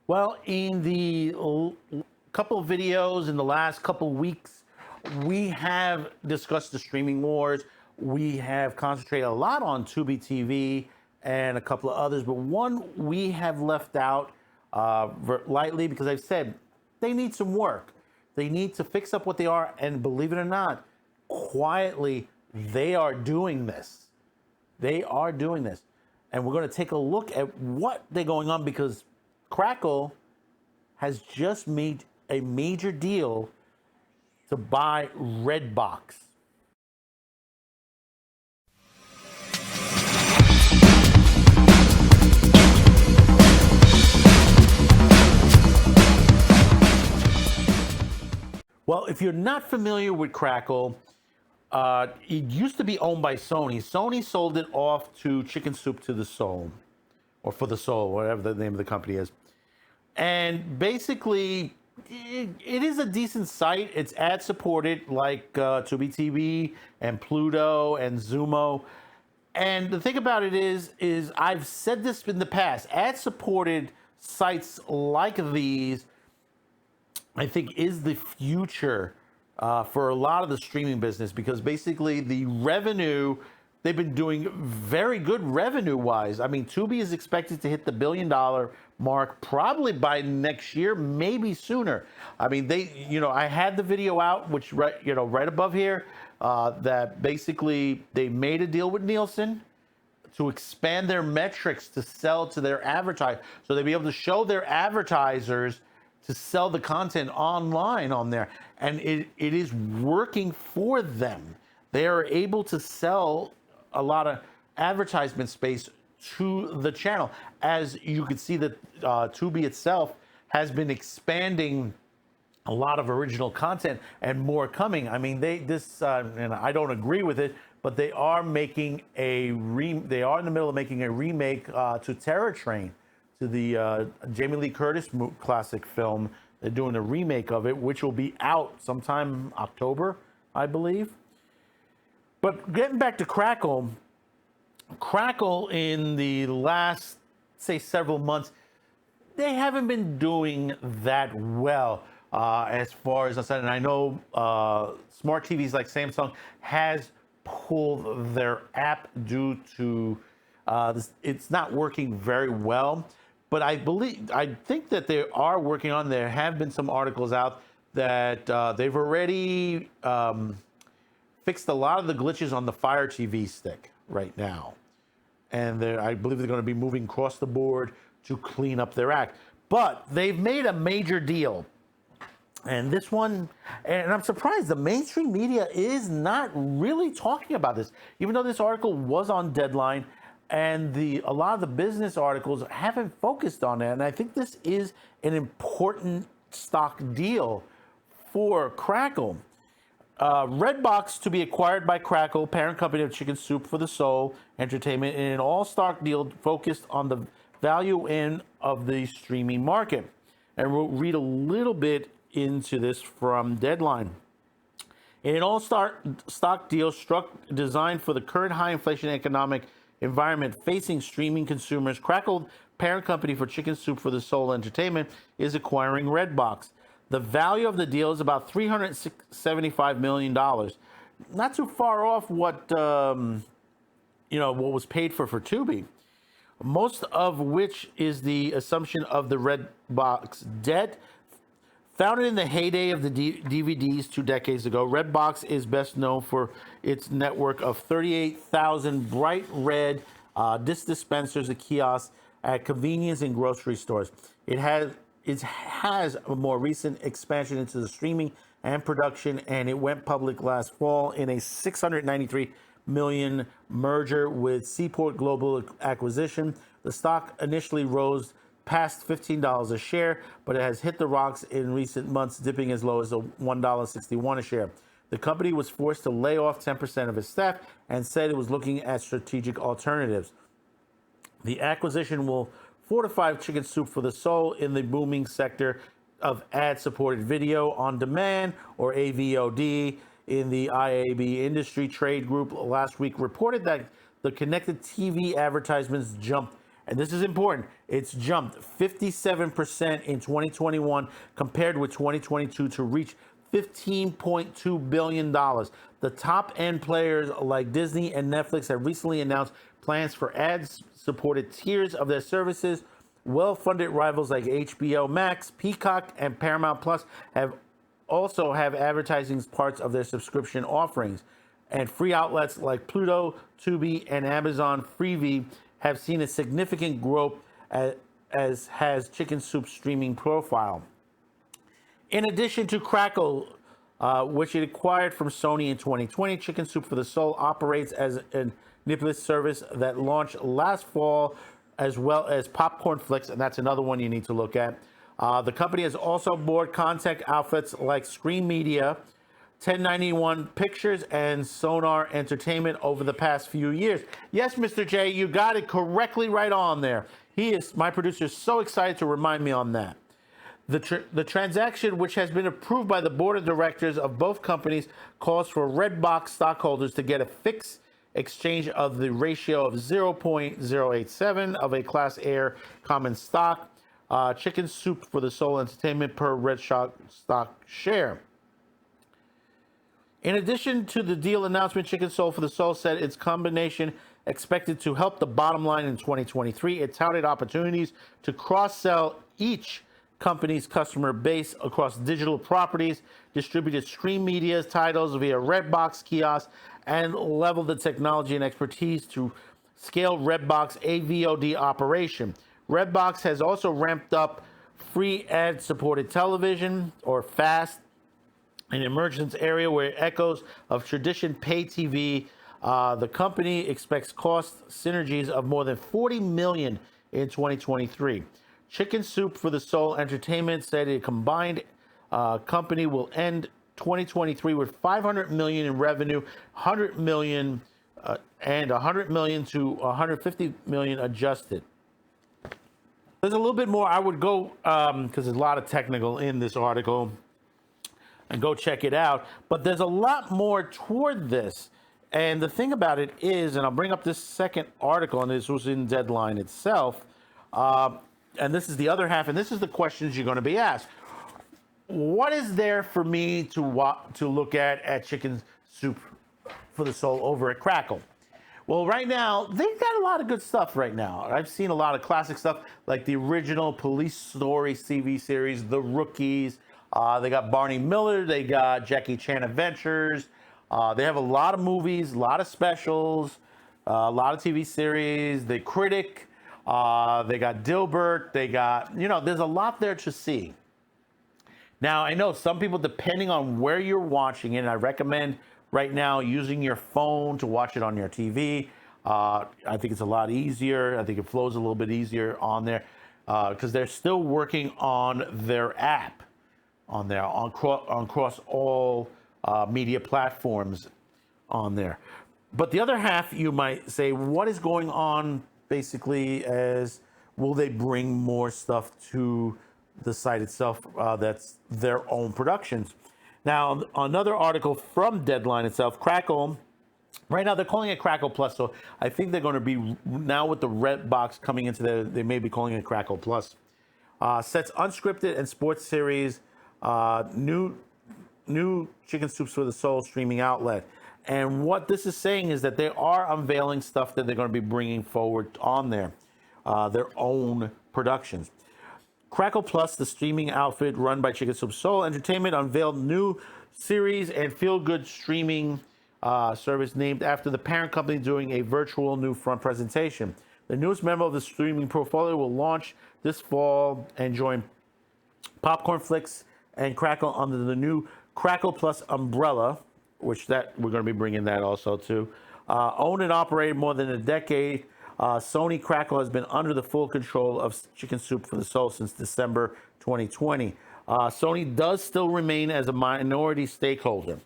Well, in the couple of videos in the last couple of weeks, we have discussed the streaming wars. We have concentrated a lot on Tubi TV and a couple of others, but one we have left out lightly because I've said they need some work. They need to fix up what they are, and believe it or not, quietly, they are doing this. They are doing this. And we're going to take a look at what they're going on because Crackle has just made a major deal to buy REDBOX. Well, if you're not familiar with Crackle, it used to be owned by Sony. Sony sold it off to Chicken Soup to the Soul, or For the Soul, whatever the name of the company is. And basically, it is a decent site. It's ad supported, like Tubi TV and Pluto and Zumo. And the thing about it is I've said this in the past. Ad supported sites like these, I think, is the future for a lot of the streaming business because basically the revenue, they've been doing very good revenue wise. I mean, Tubi is expected to hit the $1 billion mark probably by next year, maybe sooner. I mean, I had the video out, which right above here, that basically they made a deal with Nielsen to expand their metrics to sell to their advertisers, so they'll be able to show their advertisers to sell the content online on there, and it is working for them. They are able to sell a lot of advertisement space to the channel. As you can see that Tubi itself has been expanding a lot of original content and more coming. I mean, and I don't agree with it, but they are making they are in the middle of making a remake to Terror Train, to the Jamie Lee Curtis classic film. They're doing a remake of it, which will be out sometime October, I believe. But getting back to Crackle in the last, say, several months, they haven't been doing that well as far as I said. And I know smart TVs like Samsung has pulled their app due to it's not working very well. But I think that they are working on. There have been some articles out that they've already fixed a lot of the glitches on the Fire TV stick right now, and I believe they're going to be moving across the board to clean up their act. But they've made a major deal, and this one, and I'm surprised the mainstream media is not really talking about this, even though this article was on Deadline. And a lot of the business articles haven't focused on that. And I think this is an important stock deal for Crackle. REDBOX to be acquired by Crackle, parent company of Chicken Soup for the Soul Entertainment, in an all-stock deal focused on the value end of the streaming market. And we'll read a little bit into this from Deadline. In an all-stock deal designed for the current high inflation economic environment facing streaming consumers, Crackle, parent company for Chicken Soup for the Soul Entertainment, is acquiring REDBOX. The value of the deal is about $375 million. Not too far off what was paid for Tubi. Most of which is the assumption of the REDBOX debt. Founded in the heyday of the DVDs 2 decades ago, REDBOX is best known for its network of 38,000 bright red disc dispensers and kiosks at convenience and grocery stores. It has a more recent expansion into the streaming and production, and it went public last fall in a $693 million merger with Seaport Global Acquisition. The stock initially rose past $15 a share, but it has hit the rocks in recent months, dipping as low as $1.61 a share. The company was forced to lay off 10% of its staff and said it was looking at strategic alternatives. The acquisition will fortify Chicken Soup for the Soul in the booming sector of ad-supported video on demand, or AVOD. In the IAB Industry Trade Group last week reported that the connected TV advertisements jumped and this is important, it's jumped 57% in 2021 compared with 2022 to reach $15.2 billion. The top end players like Disney and Netflix have recently announced plans for ad-supported tiers of their services. Well-funded rivals like HBO Max, Peacock, and Paramount Plus also have advertising parts of their subscription offerings. And free outlets like Pluto, Tubi, and Amazon Freevee have seen a significant growth, as has Chicken Soup's streaming profile. In addition to Crackle, which it acquired from Sony in 2020, Chicken Soup for the Soul operates as a niblet service that launched last fall, as well as Popcorn Flicks, and that's another one you need to look at. The company has also bought content outfits like Screen Media, 1091 Pictures, and Sonar Entertainment over the past few years. Yes, Mr. J, you got it correctly right on there. My producer, is so excited to remind me on that. The transaction, which has been approved by the board of directors of both companies, calls for REDBOX stockholders to get a fixed exchange of the ratio of 0.087 of a Class A common stock, Chicken Soup for the Soul Entertainment per Red Stock share. In addition to the deal announcement, Chicken Soul for the Soul said its combination expected to help the bottom line in 2023. It touted opportunities to cross-sell each company's customer base across digital properties, distributed stream media titles via REDBOX kiosks, and level the technology and expertise to scale REDBOX AVOD operation. REDBOX has also ramped up free ad-supported television, or FAST, an emergence area where echoes of tradition pay TV. The company expects cost synergies of more than $40 million in 2023. Chicken Soup for the Soul Entertainment said a combined company will end 2023 with $500 million in revenue, $100 million and $100 million to $150 million adjusted. There's a little bit more. I would go because there's a lot of technical in this article, and go check it out. But there's a lot more toward this. And the thing about it is, and I'll bring up this second article, and this was in Deadline itself. And this is the other half, and this is the questions you're going to be asked. What is there for me to look at Chicken Soup for the Soul over at Crackle? Well, right now, they've got a lot of good stuff right now. I've seen a lot of classic stuff, like the original Police Story TV series, The Rookies. They got Barney Miller. They got Jackie Chan Adventures. They have a lot of movies, a lot of specials, a lot of TV series. The Critic. They got Dilbert. They got, there's a lot there to see. Now, I know some people, depending on where you're watching it, and I recommend right now using your phone to watch it on your TV. I think it's a lot easier. I think it flows a little bit easier on there because they're still working on their app on there, across all media platforms on there. But the other half, you might say, what is going on basically as will they bring more stuff to the site itself that's their own productions? Now, another article from Deadline itself, Crackle, right now they're calling it Crackle Plus, so I think they're going to be, now with the REDBOX coming into they may be calling it Crackle Plus, sets unscripted and sports series, new Chicken Soups for the Soul streaming outlet. And what this is saying is that they are unveiling stuff that they're going to be bringing forward on there, their own productions. Crackle Plus, the streaming outfit run by Chicken Soup Soul Entertainment, unveiled new series and feel-good streaming service named after the parent company doing a virtual new front presentation. The newest member of the streaming portfolio will launch this fall and join Popcorn Flicks and Crackle under the new Crackle Plus umbrella, which we're going to be bringing that also too. Owned and operated more than a decade, Sony Crackle has been under the full control of Chicken Soup for the Soul since December 2020. Sony does still remain as a minority stakeholder.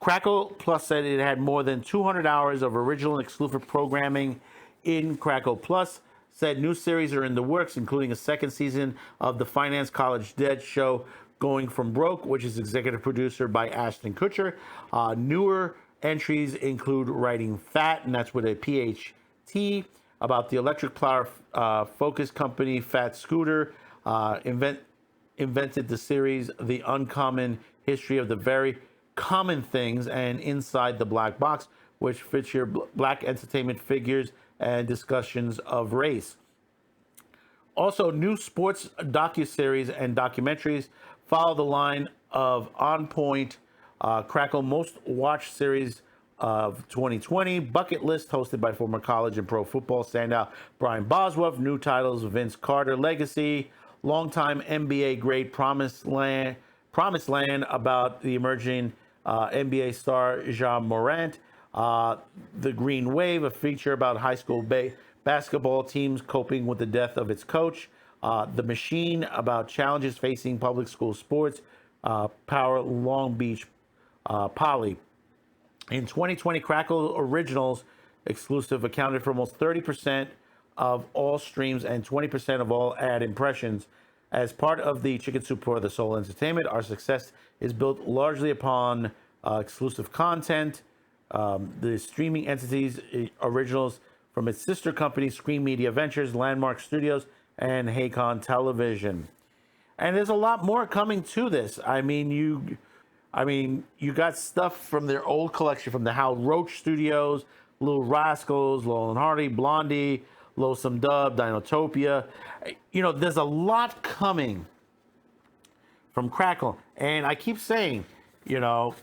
Crackle Plus said it had more than 200 hours of original and exclusive programming in Crackle Plus. Said new series are in the works, including a second season of the Finance College Dead show, Going From Broke, which is executive producer by Ashton Kutcher. Newer entries include Writing Fat, and that's with a PhD, about the electric power focus company Fat Scooter invented the series The Uncommon History of the Very Common Things and Inside the Black Box, which feature black entertainment figures and discussions of race. Also, new sports docuseries and documentaries follow the line of On Point, Crackle Most Watched Series of 2020, Bucket List, hosted by former college and pro football standout Brian Bosworth, new titles Vince Carter Legacy, longtime NBA great Promised Land about the emerging NBA star Ja Morant, The Green Wave, a feature about high school basketball teams coping with the death of its coach, The Machine, about challenges facing public school sports, Power Long Beach Poly. In 2020, Crackle Originals exclusive accounted for almost 30% of all streams and 20% of all ad impressions. As part of the Chicken Soup for the Soul Entertainment, our success is built largely upon exclusive content. The streaming entities originals from its sister companies, Screen Media Ventures, Landmark Studios, and Haycon Television. And there's a lot more coming to this. I mean, you got stuff from their old collection, from the Hal Roach Studios, Little Rascals, Laurel and Hardy, Blondie, Lonesome Dove, Dinotopia. You know, there's a lot coming from Crackle. And I keep saying, you know,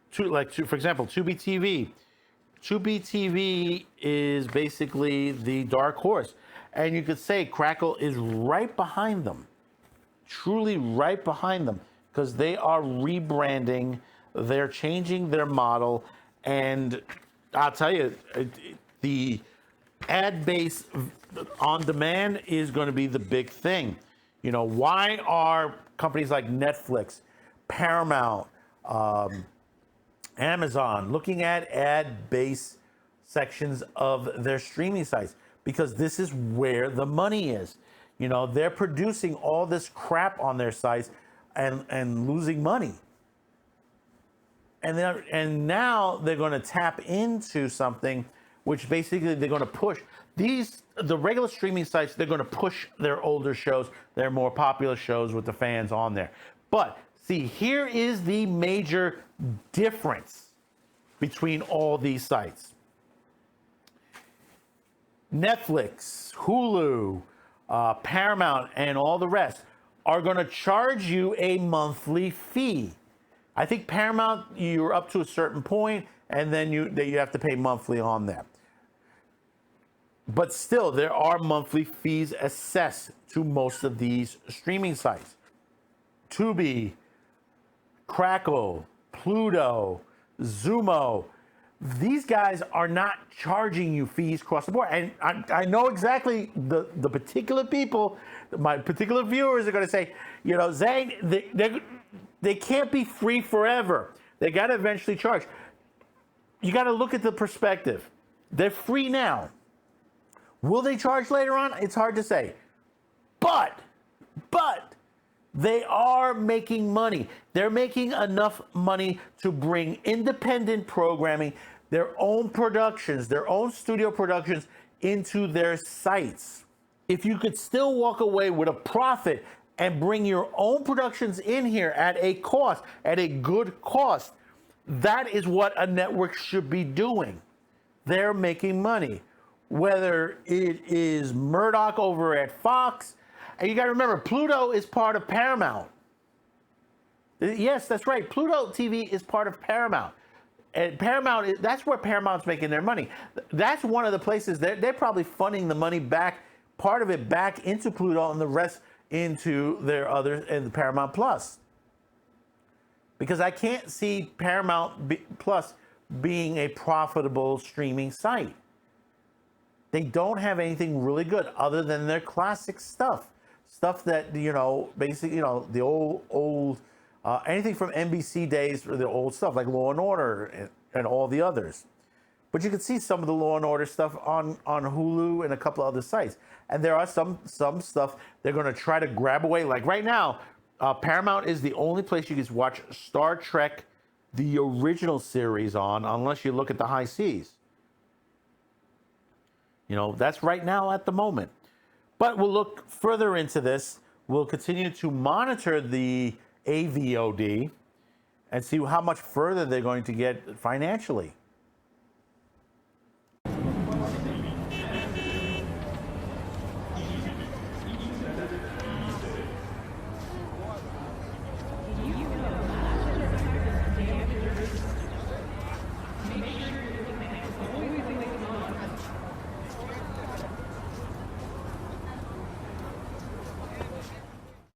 for example, Tubi TV. Tubi TV is basically the dark horse. And you could say Crackle is right behind them. Truly right behind them. Because they are rebranding, they're changing their model, and I'll tell you, the ad base on demand is going to be the big thing. You know, why are companies like Netflix, Paramount, Amazon looking at ad base sections of their streaming sites? Because this is where the money is. You know, they're producing all this crap on their sites and losing money. And now they're going to tap into something which basically they're going to push the regular streaming sites. They're going to push their older shows, their more popular shows with the fans on there. But see, here is the major difference between all these sites. Netflix, Hulu, Paramount, and all the rest are going to charge you a monthly fee. I think Paramount, you're up to a certain point, and then you have to pay monthly on that. But still, there are monthly fees assessed to most of these streaming sites. Tubi, Crackle, Pluto, Zumo. These guys are not charging you fees across the board. And I know exactly the particular people, my particular viewers are going to say, you know, Zane, they can't be free forever. They got to eventually charge. You got to look at the perspective. They're free now. Will they charge later on? It's hard to say. But they are making money. They're making enough money to bring independent programming, their own productions, their own studio productions into their sites. If you could still walk away with a profit and bring your own productions in here at a cost, at a good cost, that is what a network should be doing. They're making money. Whether it is Murdoch over at Fox, and you got to remember, Pluto is part of Paramount. Yes, that's right. Pluto TV is part of Paramount. And Paramount, that's where Paramount's making their money. That's one of the places they're probably funding the money back, part of it back into Pluto and the rest into their other, and Paramount Plus. Because I can't see Paramount Plus being a profitable streaming site. They don't have anything really good other than their classic stuff. Stuff that, you know, basically, you know, the old, anything from NBC days or the old stuff like Law and Order and all the others. But you can see some of the Law and Order stuff on Hulu and a couple of other sites. And there are some stuff they're going to try to grab away. Like right now, Paramount is the only place you can watch Star Trek, the original series on, unless you look at the high seas. That's right now at the moment. But we'll look further into this. We'll continue to monitor the AVOD and see how much further they're going to get financially.